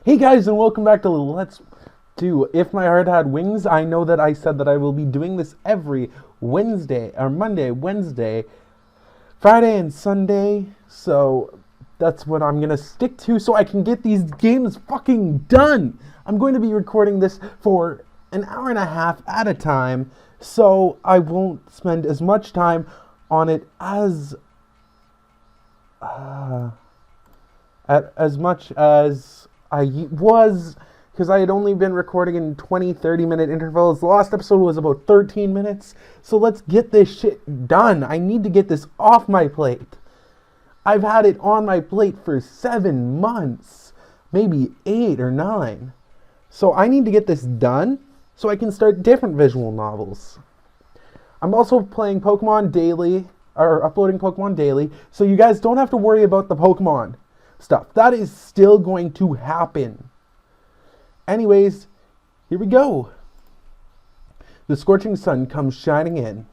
Hey guys, and welcome back to Let's Do If My Heart Had Wings. I know that I said that I will be doing this every Wednesday, or Monday, Wednesday, Friday, and Sunday. So that's what I'm going to stick to so I can get these games fucking done. I'm going to be recording this for an hour and a half at a time, so I won't spend as much time on it as much as I was, because I had only been recording in 30 minute intervals. The last episode was about 13 minutes. So let's get this shit done. I need to get this off my plate. I've had it on my plate for 7 months, maybe 8 or 9. So I need to get this done so I can start different visual novels. I'm also playing Pokemon daily, or uploading Pokemon daily, so you guys don't have to worry about the Pokemon stuff. That is still going to happen. Anyways, here we go. The scorching sun comes shining in.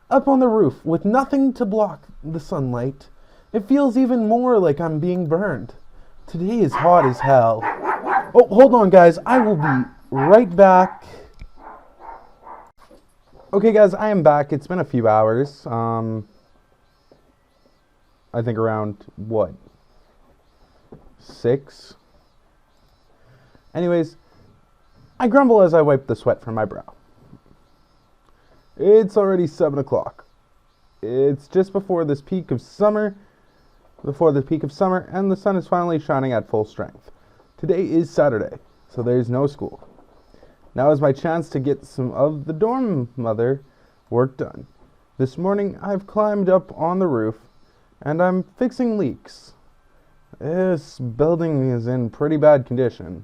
Up on the roof, with nothing to block the sunlight, it feels even more like I'm being burned. Today is hot as hell. Oh, hold on, guys. I will be right back. Okay, guys, I am back. It's been a few hours. I think around, 6? Anyways, I grumble as I wipe the sweat from my brow. It's already 7 o'clock. It's just before the peak of summer, and the sun is finally shining at full strength. Today is Saturday, so there's no school. Now is my chance to get some of the dorm mother work done. This morning, I've climbed up on the roof, and I'm fixing leaks. This building is in pretty bad condition.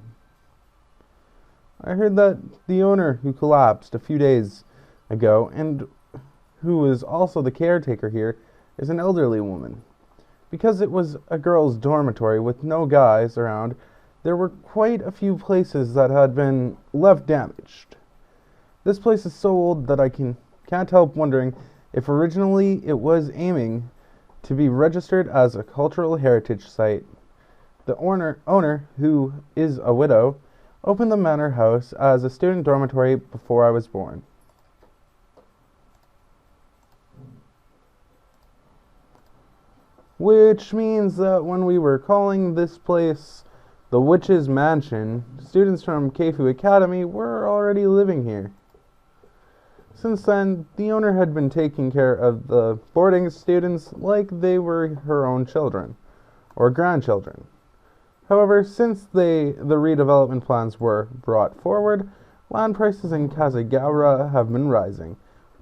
I heard that the owner who collapsed a few days ago, and who was also the caretaker here, is an elderly woman. Because it was a girls' dormitory with no guys around, there were quite a few places that had been left damaged. This place is so old that I can't help wondering if originally it was aiming to be registered as a cultural heritage site. The owner, who is a widow, opened the manor house as a student dormitory before I was born. Which means that when we were calling this place the Witch's Mansion, students from Keifu Academy were already living here. Since then, the owner had been taking care of the boarding students like they were her own children, or grandchildren. However, since the redevelopment plans were brought forward, land prices in Kazagawa have been rising.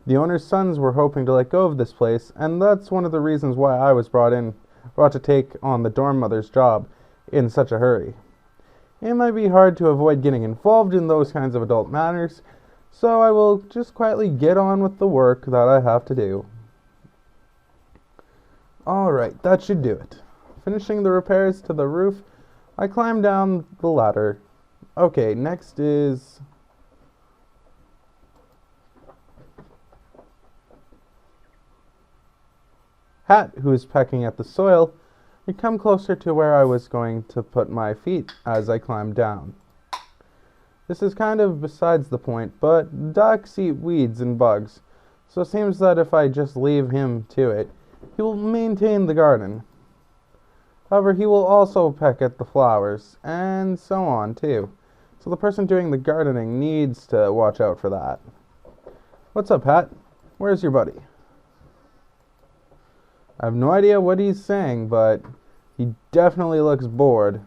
The owner's sons were hoping to let go of this place, and that's one of the reasons why I was brought to take on the dorm mother's job in such a hurry. It might be hard to avoid getting involved in those kinds of adult matters, so I will just quietly get on with the work that I have to do. Alright, that should do it. Finishing the repairs to the roof, I climb down the ladder. Okay, next is Hat, who is pecking at the soil, had come closer to where I was going to put my feet as I climbed down. This is kind of besides the point, but ducks eat weeds and bugs, so it seems that if I just leave him to it, he will maintain the garden. However, he will also peck at the flowers, and so on too. So the person doing the gardening needs to watch out for that. What's up, Hat? Where's your buddy? I have no idea what he's saying, but he definitely looks bored.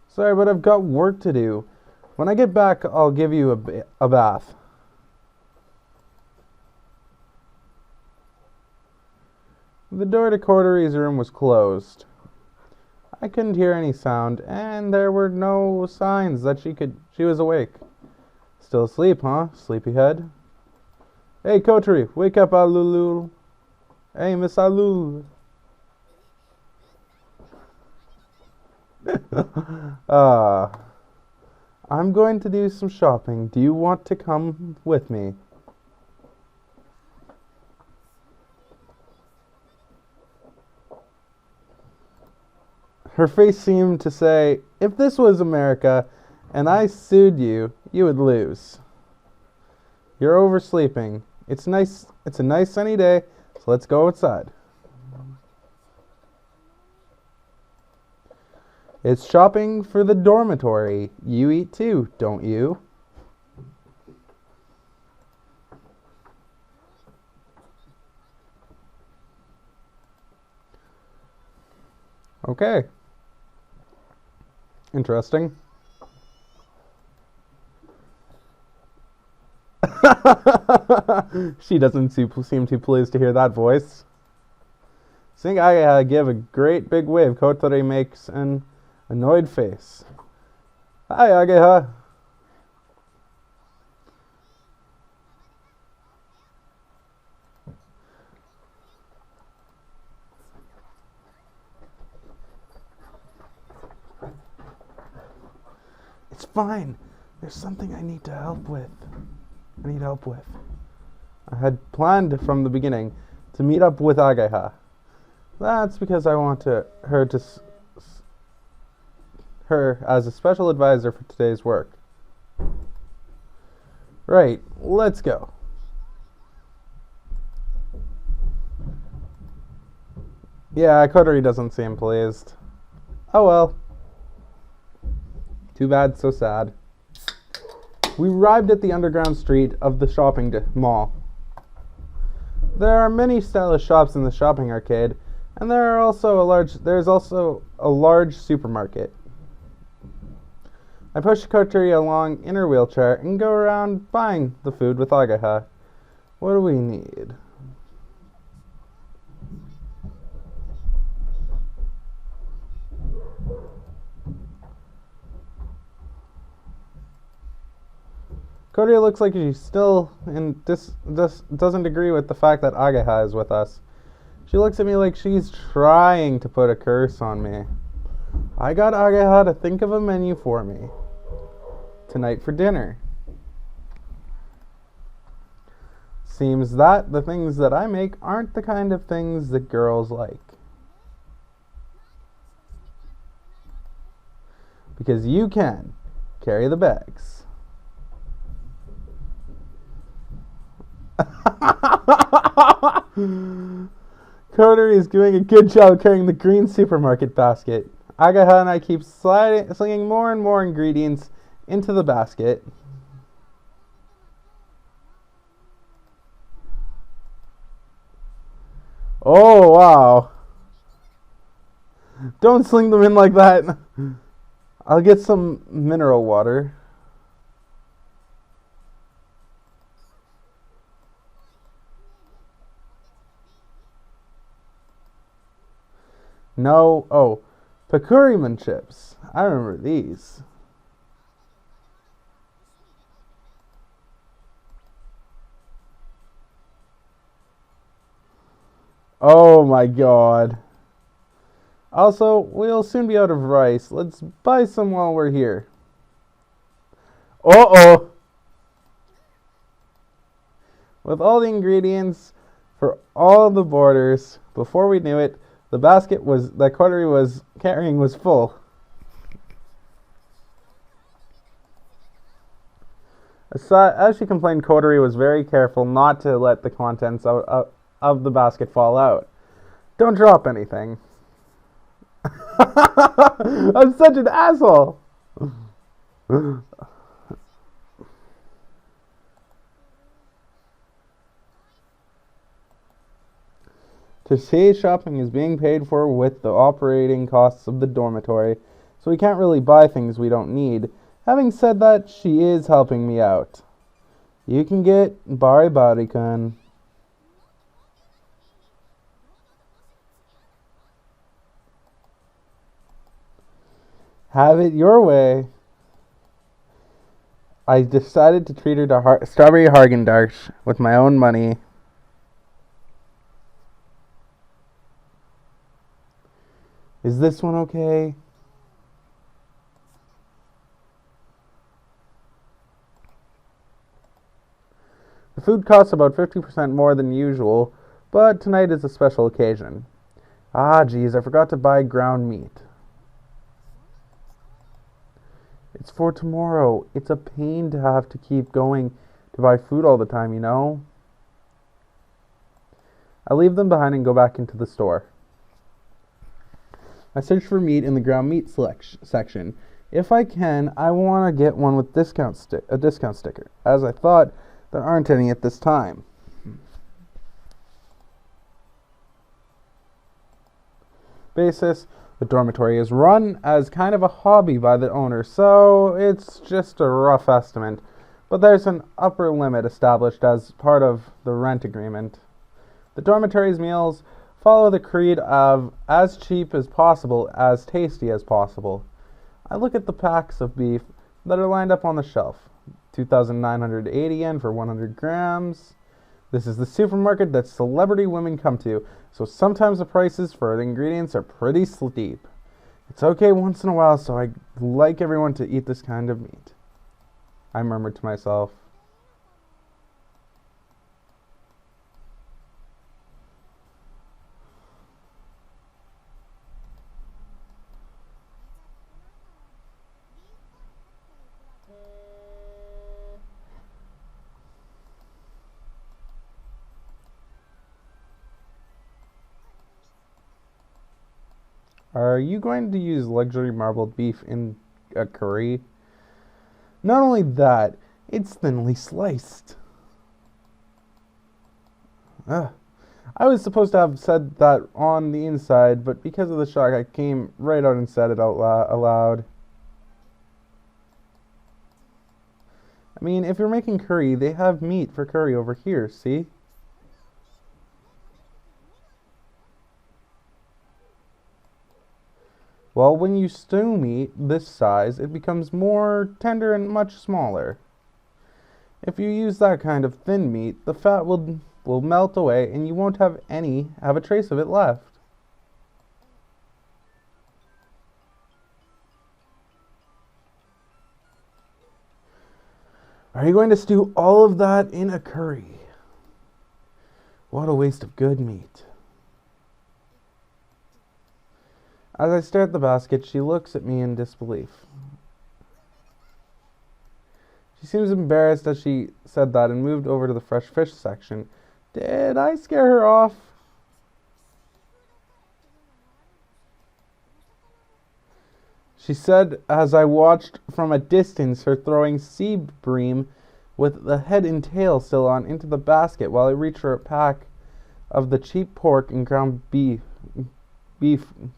Sorry, but I've got work to do. When I get back, I'll give you a bath. The door to Kotori's room was closed. I couldn't hear any sound, and there were no signs that she was awake. Still asleep, huh? Sleepyhead. Hey, Kotori, wake up, Alulu. Hey, Miss Alulu. I'm going to do some shopping. Do you want to come with me? Her face seemed to say, If this was America and I sued you, you would lose. You're oversleeping. It's nice. It's a nice sunny day, so let's go outside. It's shopping for the dormitory. You eat too, don't you? Okay. Interesting. She doesn't seem too pleased to hear that voice. Think I give a great big wave. Kotori makes an annoyed face. Hi, Ageha. It's fine. There's something I need help with. I had planned from the beginning to meet up with Ageha. That's because I want her as a special advisor for today's work. Right, let's go. Yeah, Kotori doesn't seem pleased. Oh well. Too bad, so sad. We arrived at the underground street of the shopping mall. There are many stylish shops in the shopping arcade, and there's also a large supermarket. I push Kotori along in her wheelchair and go around buying the food with Ageha. What do we need? Kotori looks like she still doesn't agree with the fact that Ageha is with us. She looks at me like she's trying to put a curse on me. I got Ageha to think of a menu for me tonight for dinner. Seems that the things that I make aren't the kind of things that girls like. Because you can carry the bags. Kotori is doing a good job carrying the green supermarket basket. Ageha and I keep slinging more and more ingredients into the basket. Oh, wow. Don't sling them in like that. I'll get some mineral water. No. Oh, Pakuriman chips. I remember these. Oh my god. Also, we'll soon be out of rice. Let's buy some while we're here. Uh-oh. With all the ingredients for all the borders, before we knew it, the basket that Kotori was carrying was full. As she complained, Kotori was very careful not to let the contents of the basket fall out. Don't drop anything. I'm such an asshole. Today's shopping is being paid for with the operating costs of the dormitory, so we can't really buy things we don't need. Having said that, she is helping me out. You can get Bari Bari-kun. Have it your way. I decided to treat her to strawberry Haagen-Dazs with my own money. Is this one okay? The food costs about 50% more than usual, but tonight is a special occasion. Ah, geez, I forgot to buy ground meat. It's for tomorrow. It's a pain to have to keep going to buy food all the time, you know? I leave them behind and go back into the store. I search for meat in the ground meat section. If I can, I want to get one with a discount sticker, as I thought there aren't any at this time. Basis, the dormitory is run as kind of a hobby by the owner, so it's just a rough estimate. But there's an upper limit established as part of the rent agreement. The dormitory's meals follow the creed of as cheap as possible, as tasty as possible. I look at the packs of beef that are lined up on the shelf. 2,980 yen for 100 grams. This is the supermarket that celebrity women come to, so sometimes the prices for the ingredients are pretty steep. It's okay once in a while, so I like everyone to eat this kind of meat. I murmured to myself. Are you going to use luxury marbled beef in a curry? Not only that, it's thinly sliced. Ugh. I was supposed to have said that on the inside, but because of the shock, I came right out and said it out aloud. I mean, if you're making curry, they have meat for curry over here, see? Well, when you stew meat this size, it becomes more tender and much smaller. If you use that kind of thin meat, the fat will melt away and you won't have a trace of it left. Are you going to stew all of that in a curry? What a waste of good meat. As I stare at the basket, she looks at me in disbelief. She seems embarrassed as she said that and moved over to the fresh fish section. Did I scare her off? She said as I watched from a distance her throwing sea bream with the head and tail still on into the basket while I reached for a pack of the cheap pork and ground beef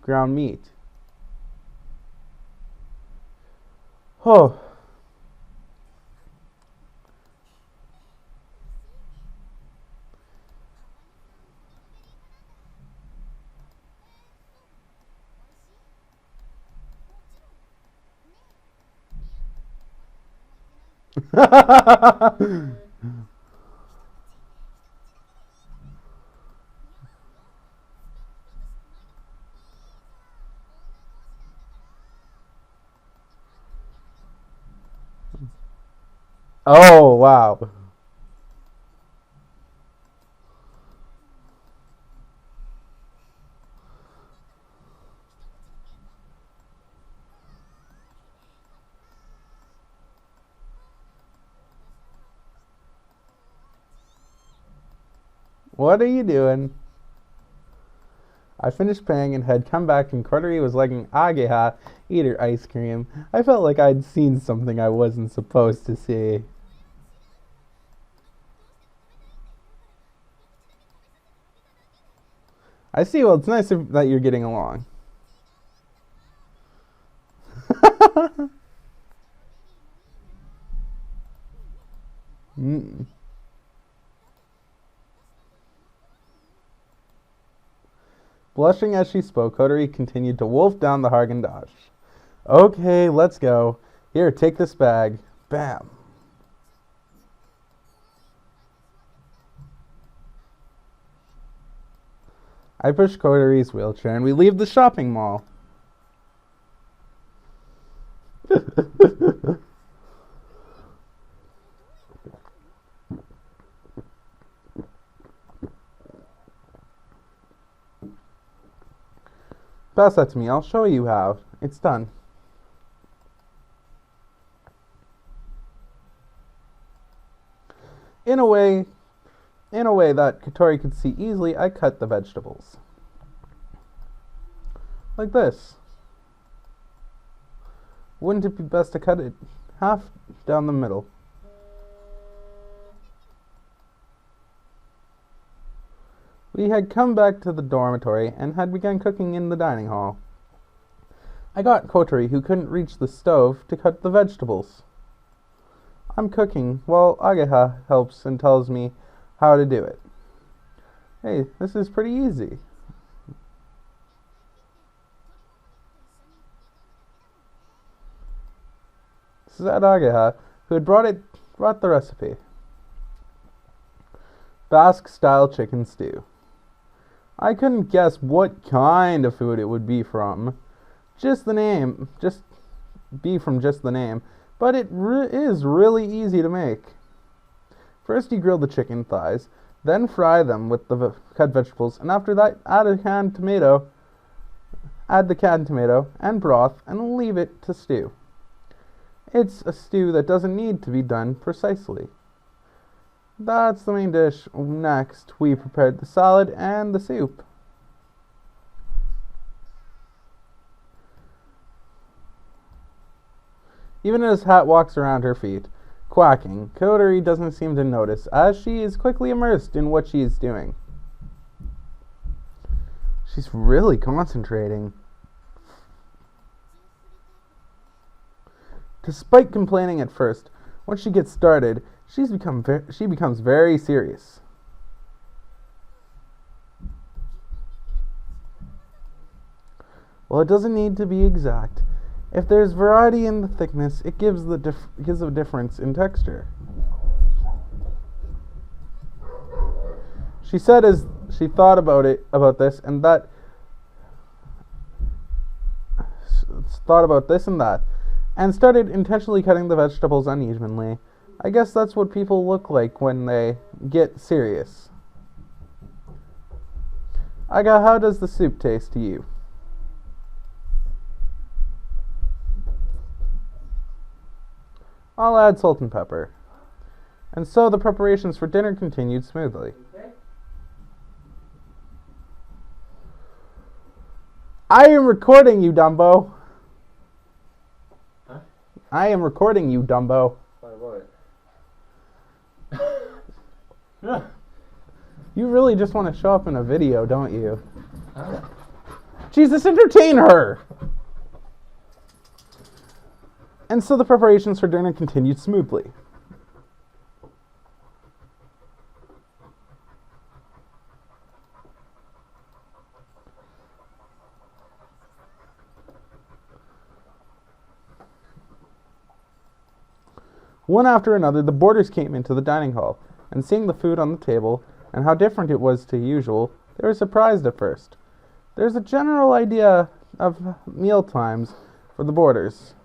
ground meat. Oh. Oh, wow. What are you doing? I finished paying and had come back and Kotori was liking Ageha eat her ice cream. I felt like I'd seen something I wasn't supposed to see. I see, well, it's nice that you're getting along. Mm. Blushing as she spoke, Kotori continued to wolf down the Haagen-Dazs. Okay, let's go. Here, take this bag. Bam. I push Kotori's wheelchair and we leave the shopping mall. Pass that to me. I'll show you how. It's done. In a way that Kotori could see easily, I cut the vegetables. Like this. Wouldn't it be best to cut it half down the middle? We had come back to the dormitory and had begun cooking in the dining hall. I got Kotori, who couldn't reach the stove, to cut the vegetables. I'm cooking while Ageha helps and tells me how to do it. Hey, this is pretty easy. Said Ageha, who had brought the recipe. Basque-style chicken stew. I couldn't guess what kind of food it would be from. Just the name, but it is really easy to make. First you grill the chicken thighs, then fry them with the cut vegetables, and after that add the canned tomato and broth and leave it to stew. It's a stew that doesn't need to be done precisely. That's the main dish. Next, we prepared the salad and the soup. Even as Hat walks around her feet, quacking, Kotori doesn't seem to notice, as she is quickly immersed in what she is doing. She's really concentrating. Despite complaining at first, once she gets started, she becomes very serious. Well, it doesn't need to be exact. If there's variety in the thickness, it gives a difference in texture. She said as she thought about this and that, and started intentionally cutting the vegetables unevenly. I guess that's what people look like when they get serious. Aga, how does the soup taste to you? I'll add salt and pepper. And so the preparations for dinner continued smoothly. I am recording you, Dumbo. Huh? I am recording you, Dumbo. Why what? You really just want to show up in a video, don't you? Huh? Jesus, entertain her! And so the preparations for dinner continued smoothly. One after another, the boarders came into the dining hall, and seeing the food on the table, and how different it was to usual, they were surprised at first. There's a general idea of meal times for the boarders.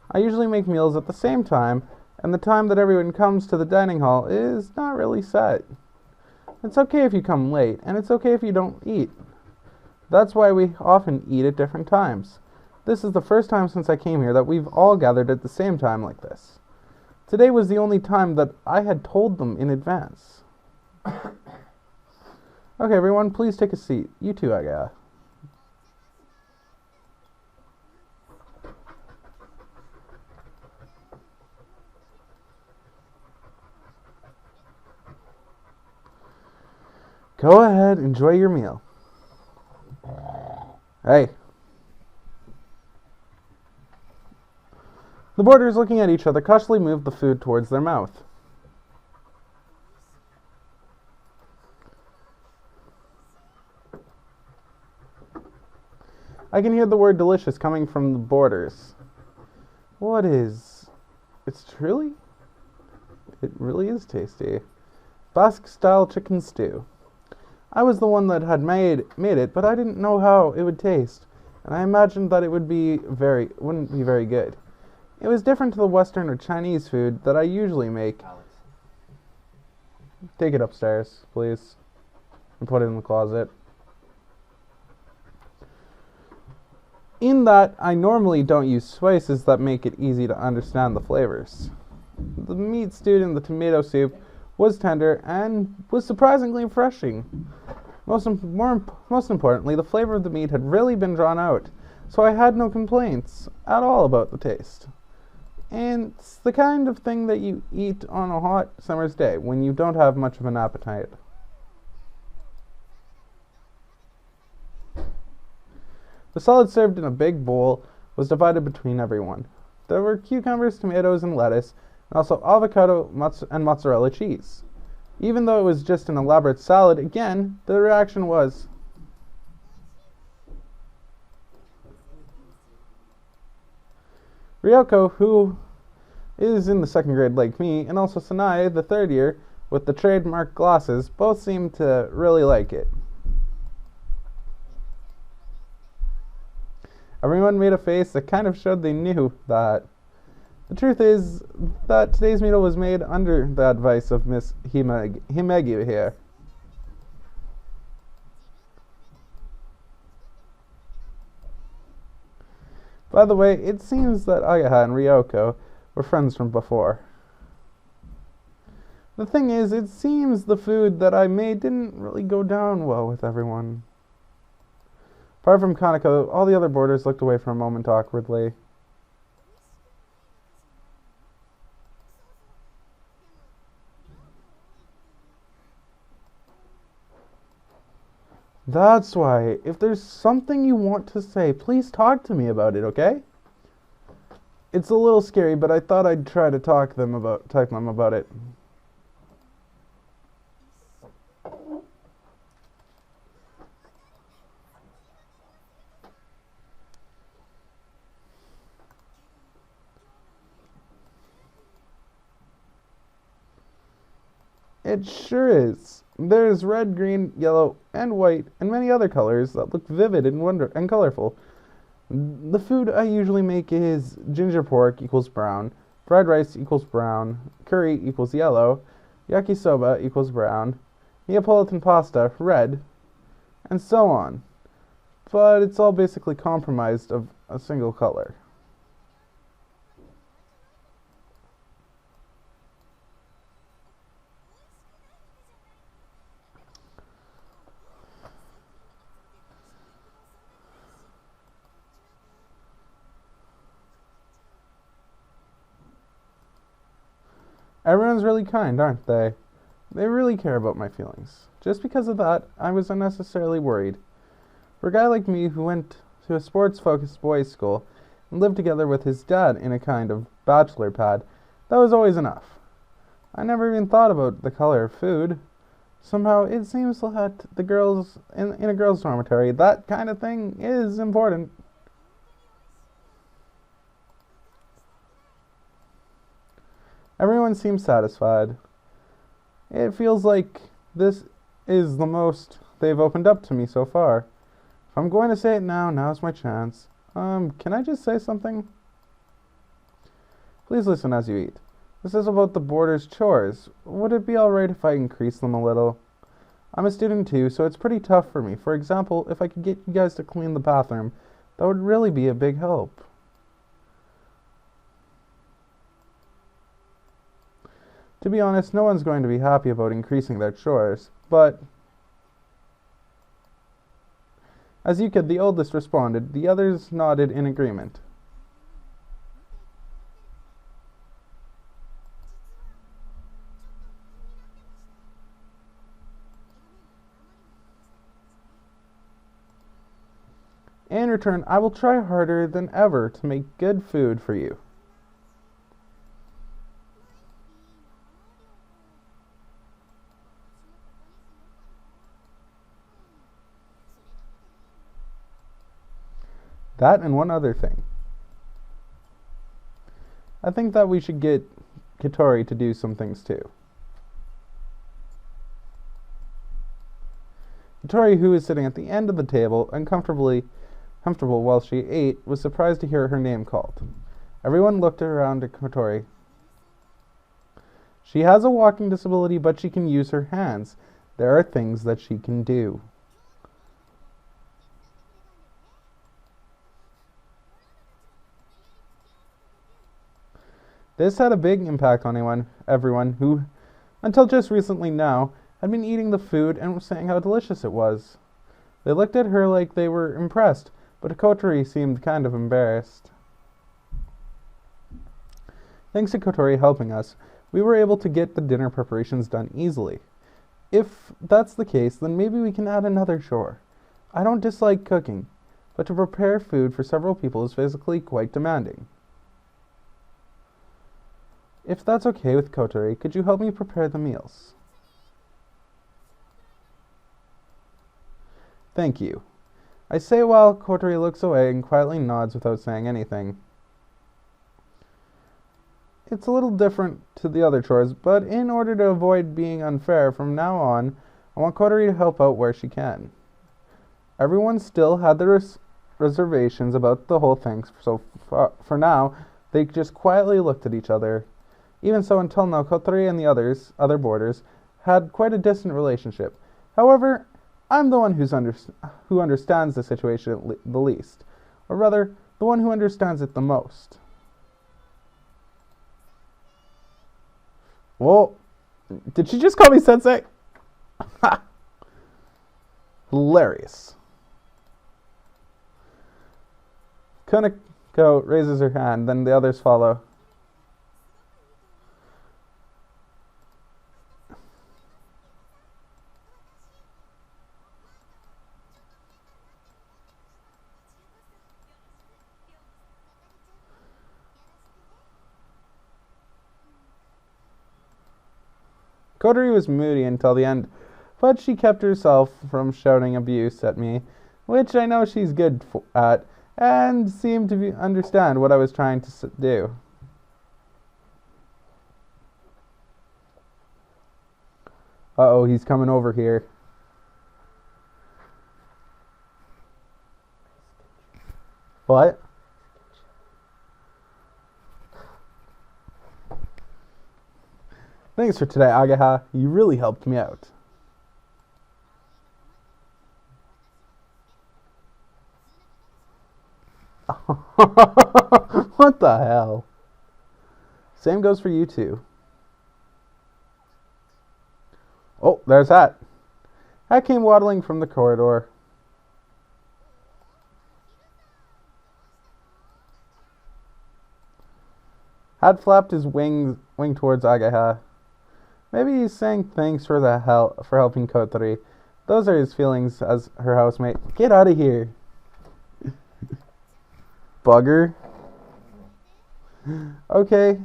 I usually make meals at the same time, and the time that everyone comes to the dining hall is not really set. It's okay if you come late, and it's okay if you don't eat. That's why we often eat at different times. This is the first time since I came here that we've all gathered at the same time like this. Today was the only time that I had told them in advance. Okay, everyone, please take a seat. You too, Aga. Go ahead, enjoy your meal. Hey. The boarders, looking at each other, cautiously moved the food towards their mouth. I can hear the word delicious coming from the boarders. What is... It really is tasty. Basque-style chicken stew. I was the one that had made it, but I didn't know how it would taste, and I imagined that it wouldn't be very good. It was different to the Western or Chinese food that I usually make. Alex. Take it upstairs, please, and put it in the closet. In that, I normally don't use spices that make it easy to understand the flavors. The meat stewed in the tomato soup was tender and was surprisingly refreshing. Most importantly, the flavor of the meat had really been drawn out, so I had no complaints at all about the taste. And it's the kind of thing that you eat on a hot summer's day when you don't have much of an appetite. The salad served in a big bowl was divided between everyone. There were cucumbers, tomatoes, and lettuce, and also avocado and mozzarella cheese. Even though it was just an elaborate salad, again, the reaction was, Ryoko, who is in the second grade like me, and also Sanae, the third year, with the trademark glasses, both seemed to really like it. Everyone made a face that kind of showed they knew that. The truth is that today's meal was made under the advice of Miss Himegu here. By the way, it seems that Agaha and Ryoko were friends from before. The thing is, it seems the food that I made didn't really go down well with everyone. Apart from Kaneko, all the other boarders looked away for a moment awkwardly. That's why, if there's something you want to say, please talk to me about it, okay? It's a little scary, but I thought I'd try to talk to them about it. It sure is. There's red, green, yellow, and white, and many other colors that look vivid and colorful. The food I usually make is ginger pork equals brown, fried rice equals brown, curry equals yellow, yakisoba equals brown, Neapolitan pasta red, and so on. But it's all basically comprised of a single color. Everyone's really kind, aren't they? They really care about my feelings. Just because of that, I was unnecessarily worried. For a guy like me who went to a sports-focused boys' school and lived together with his dad in a kind of bachelor pad, that was always enough. I never even thought about the color of food. Somehow, it seems that the girls in a girls' dormitory, that kind of thing is important. Everyone seems satisfied. It feels like this is the most they've opened up to me so far. If I'm going to say it now, now's my chance. Can I just say something? Please listen as you eat. This is about the boarders' chores. Would it be alright if I increase them a little? I'm a student too, so it's pretty tough for me. For example, if I could get you guys to clean the bathroom, that would really be a big help. To be honest, no one's going to be happy about increasing their chores, but as Yuka, the oldest, responded, the others nodded in agreement. In return, I will try harder than ever to make good food for you. That and one other thing. I think that we should get Kotori to do some things too. Kotori, who was sitting at the end of the table, comfortable while she ate, was surprised to hear her name called. Everyone looked around at Kotori. She has a walking disability, but she can use her hands. There are things that she can do. This had a big impact on everyone who until just recently now, had been eating the food and was saying how delicious it was. They looked at her like they were impressed, but Kotori seemed kind of embarrassed. Thanks to Kotori helping us, we were able to get the dinner preparations done easily. If that's the case, then maybe we can add another chore. I don't dislike cooking, but to prepare food for several people is physically quite demanding. If that's okay with Kotori, could you help me prepare the meals? Thank you. I say while Kotori looks away and quietly nods without saying anything. It's a little different to the other chores, but in order to avoid being unfair from now on, I want Kotori to help out where she can. Everyone still had their reservations about the whole thing, so for now, they just quietly looked at each other. Even so, until now, Kotori and the other boarders, had quite a distant relationship. However, I'm the one who understands the situation the least, or rather, the one who understands it the most. Whoa, did she just call me sensei? Ha! Hilarious. Kuniko raises her hand, then the others follow. Kotori was moody until the end, but she kept herself from shouting abuse at me, which I know she's good at, and seemed to understand what I was trying to do. Uh-oh, he's coming over here. What? Thanks for today, Agaha. You really helped me out. What the hell? Same goes for you too. Oh, there's Hat. Hat came waddling from the corridor. Hat flapped his wing towards Agaha. Maybe he's saying thanks for for helping Kotori. Those are his feelings as her housemate. Get out of here. Bugger. Okay.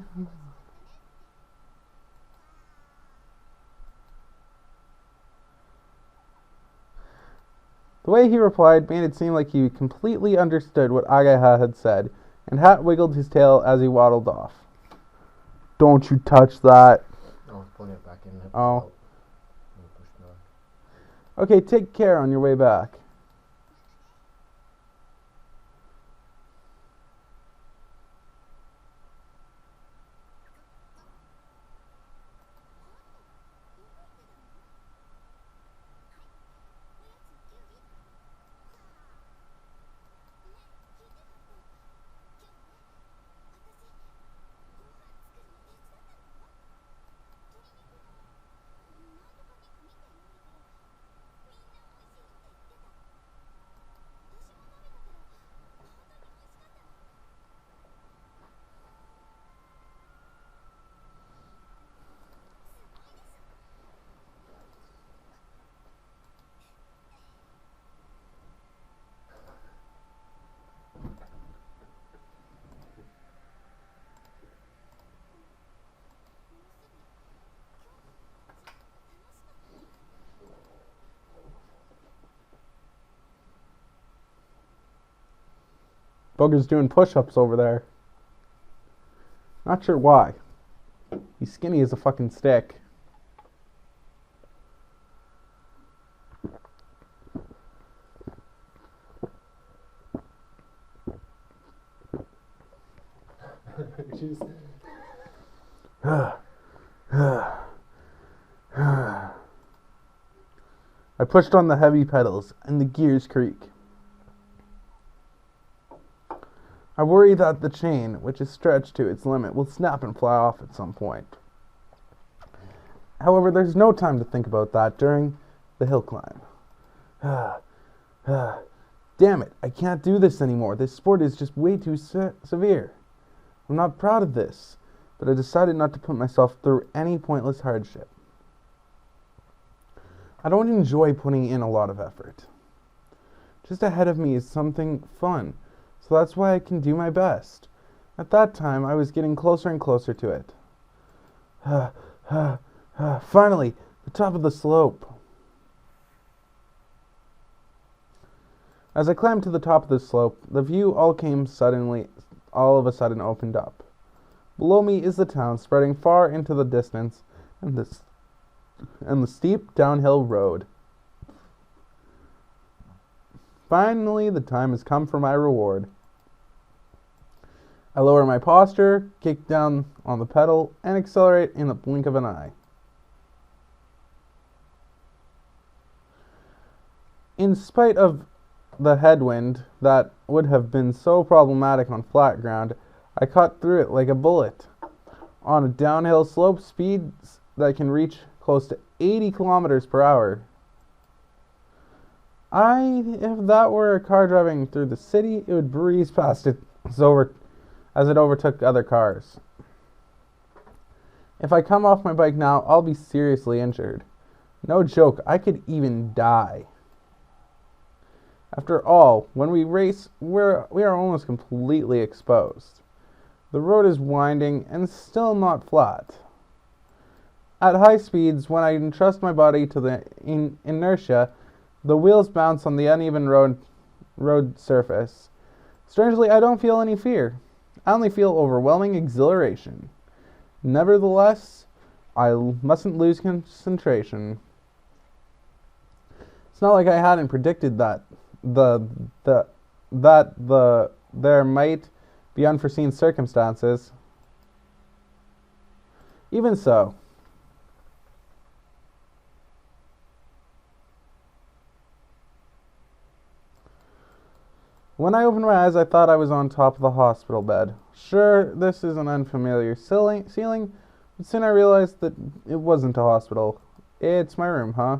The way he replied made it seem like he completely understood what Agaha had said, and Hat wiggled his tail as he waddled off. Don't you touch that. I was pulling it back in. Oh. Okay, take care on your way back. Bugger's doing push-ups over there. Not sure why. He's skinny as a fucking stick. I pushed on the heavy pedals, and the gears creak. I worry that the chain, which is stretched to its limit, will snap and fly off at some point. However, there's no time to think about that during the hill climb. Damn it, I can't do this anymore. This sport is just way too severe. I'm not proud of this, but I decided not to put myself through any pointless hardship. I don't enjoy putting in a lot of effort. Just ahead of me is something fun, so that's why I can do my best. At that time, I was getting closer and closer to it. Finally, the top of the slope. As I climbed to the top of the slope, the view all of a sudden opened up. Below me is the town spreading far into the distance and the steep downhill road. Finally, the time has come for my reward. I lower my posture, kick down on the pedal, and accelerate in the blink of an eye. In spite of the headwind that would have been so problematic on flat ground, I cut through it like a bullet. On a downhill slope, speeds that can reach close to 80 kilometers per hour. If that were a car driving through the city, it would breeze past it as it overtook other cars. If I come off my bike now, I'll be seriously injured. No joke, I could even die. After all, when we race, we are almost completely exposed. The road is winding and still not flat. At high speeds, when I entrust my body to the inertia, the wheels bounce on the uneven road surface. Strangely, I don't feel any fear. I only feel overwhelming exhilaration. Nevertheless, I mustn't lose concentration. It's not like I hadn't predicted that there might be unforeseen circumstances. Even so, when I opened my eyes, I thought I was on top of the hospital bed. Sure, this is an unfamiliar ceiling, but soon I realized that it wasn't a hospital. It's my room, huh?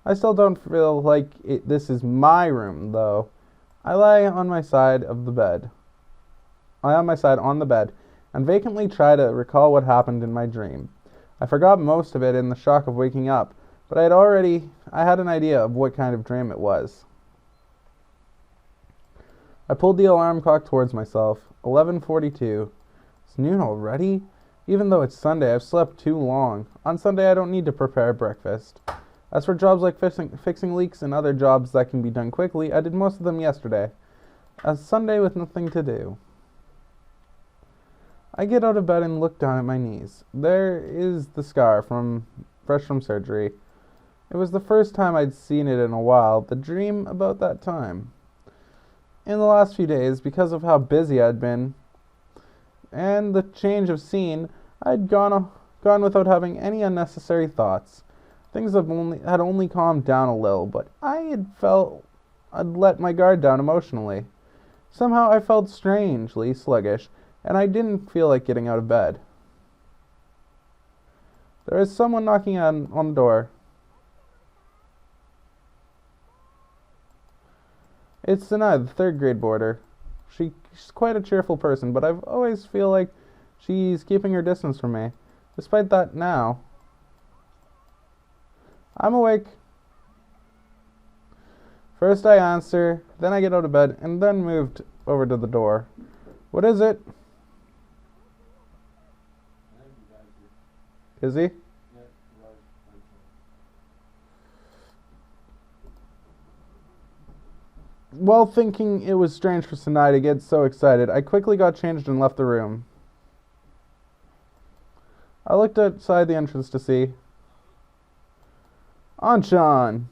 I still don't feel like this is my room, though. I lie on my side on the bed, and vacantly try to recall what happened in my dream. I forgot most of it in the shock of waking up, but I had an idea of what kind of dream it was. I pulled the alarm clock towards myself. 11:42. It's noon already? Even though it's Sunday, I've slept too long. On Sunday, I don't need to prepare breakfast. As for jobs like fixing leaks and other jobs that can be done quickly, I did most of them yesterday. A Sunday with nothing to do. I get out of bed and look down at my knees. There is the scar fresh from surgery. It was the first time I'd seen it in a while, the dream about that time. In the last few days, because of how busy I'd been and the change of scene, I'd gone without having any unnecessary thoughts. Things had only calmed down a little, but I'd let my guard down emotionally. Somehow I felt strangely sluggish, and I didn't feel like getting out of bed. There is someone knocking on the door. It's Sanaa, the third grade boarder. She's quite a cheerful person, but I've always feel like she's keeping her distance from me. Despite that now, I'm awake. First I answer, then I get out of bed, and then moved over to the door. What is it? Is he? While thinking it was strange for Sanaa to get so excited, I quickly got changed and left the room. I looked outside the entrance to see Anshan.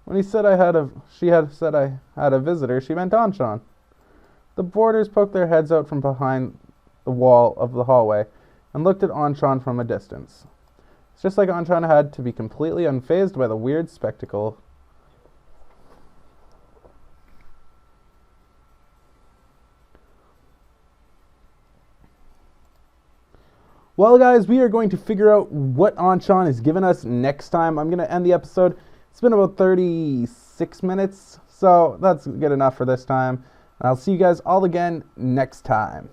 When she had said I had a visitor, she meant Anshan. The boarders poked their heads out from behind the wall of the hallway and looked at Anshan from a distance. It's just like Anshan had to be completely unfazed by the weird spectacle. Well, guys, we are going to figure out what Anshan is giving us next time. I'm going to end the episode. It's been about 36 minutes, so that's good enough for this time. And I'll see you guys all again next time.